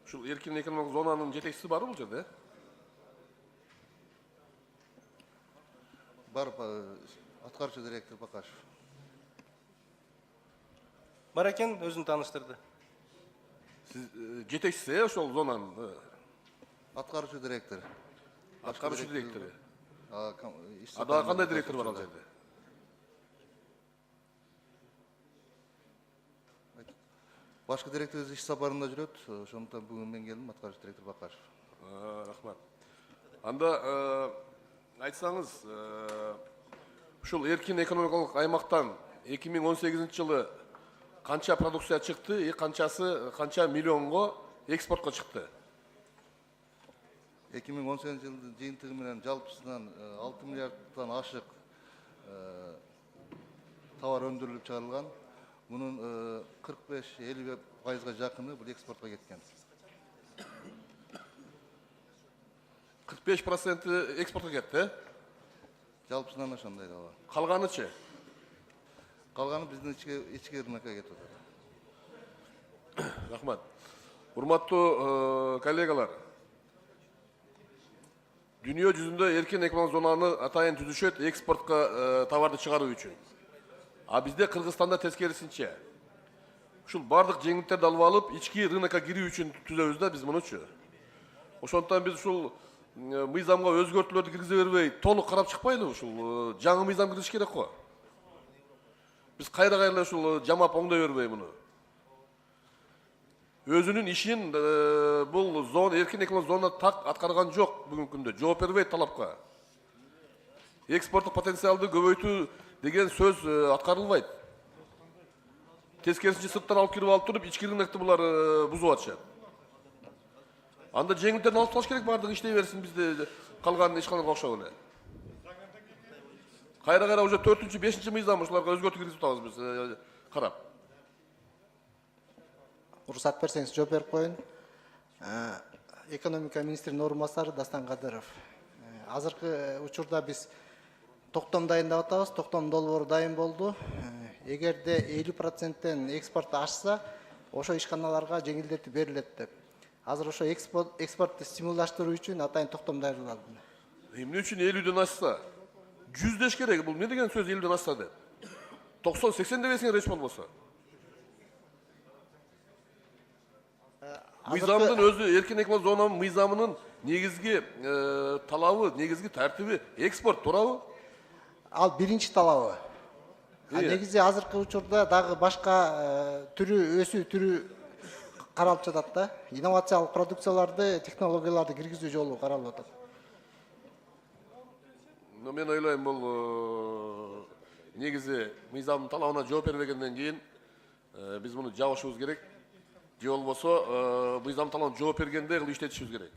Ушул эркин экономикалык зонанын жетекчиси бар бул жерде? Бар, аткаруучу директор Бакашев. Бар экен, өзүн тааныштырды. Сиз жетекчиси ошол зонанын? Аткаруучу директор. Аткаруучу директору. Ада Дагы кандай директор бар ал жерде? Башкы директорубуз иш сапарында жүрөт. Ошондуктан бүгүн мен келдим, аткаруучу директор Бакашев. Рахмат. Анда айтсаңыз, ушул эркин экономикалык аймактан 2018 жылы канча продукция чыкты, канча миллионго экспортко чыкты? 2018 жылдын жыйынтыгы менен жалпысынан 6 миллиарддан ашык товар өндүрүлүп чыгарылган. Bunun 45-50%'a yakını bu eksporta ketken. 45% eksporta ketти. Жалпысынан ошондой да бар. Калганы-чы? Калганы биздин ички рынокко кетип атат. Рахмат. Урматтуу коллегалар, дүйнө жүзүндө эркин экономикалык зонаны атайын түзүшөт экспортко товарды чыгаруу үчүн. А бизде Кыргызстанда тескерисинче. Ушул бардык жеңилдиктерди алып алып, ички рынокко кирүү үчүн түзөбүз да биз мунучу. Ошондуктан биз ушул мыйзамга өзгөртүүлөрдү киргизе бербей, толук карап чыкпайлы, ушул жаңы мыйзам кириш керек го. Биз кайра ушул жамап оңдой бербей муну. Өзүнүн ишин бул зона эркин экономикалык зона так аткарган жок бүгүнкү күндө. Жооп бербейт талапка. Экспорттук потенциалды көбөйтүү деген сөз аткарылбайт. Тескерисинче сырттан алып кирип алып туруп, ички рынокты булар бузуп атышат. Анда жеңилдиктерди алып ташлаш керек, бардыгы иштей берсин, бизде калган ишканаларга окшоп эле. Кайра уже 4-5 мыйзам ушуларга өзгөртүү киргизип атабыз биз карап. Уруксат берсеңиз жооп берип коеюн. Экономика министринин орун басары Дастан Кадыров. Азыркы учурда биз токтом дайындап атабыз. Токтом долбоору дайын болду. Эгерде 50%тен экспорт ашса, ошо ишканаларга жеңилдетип берилет деп. Азыр ошо экспортты стимулдаштыруу үчүн атайын токтом даярдалды. Эмне үчүн 50ден ашса? 100 деш керек. Бул не деген сөз 50ден ашса деп? 90-80 дебесиңер эч болбосо. Мыйзамдын өзү эркин экономикалык зонанын мыйзамынын негизги талабы, негизги тартиби экспорт, туурабы? Ал биринчи талабы. Негизи азыркы учурда дагы башка өсүү түрү каралып жатат да. Инновациялык продукцияларды, технологияларды киргизүү жолу каралып атат. Мен ойлойм бул негизи мыйзамдын талабына жооп бербегенден кийин биз муну жабышыбыз керек. Же болбосо мыйзам талабына жооп бергенде иштетишибиз керек.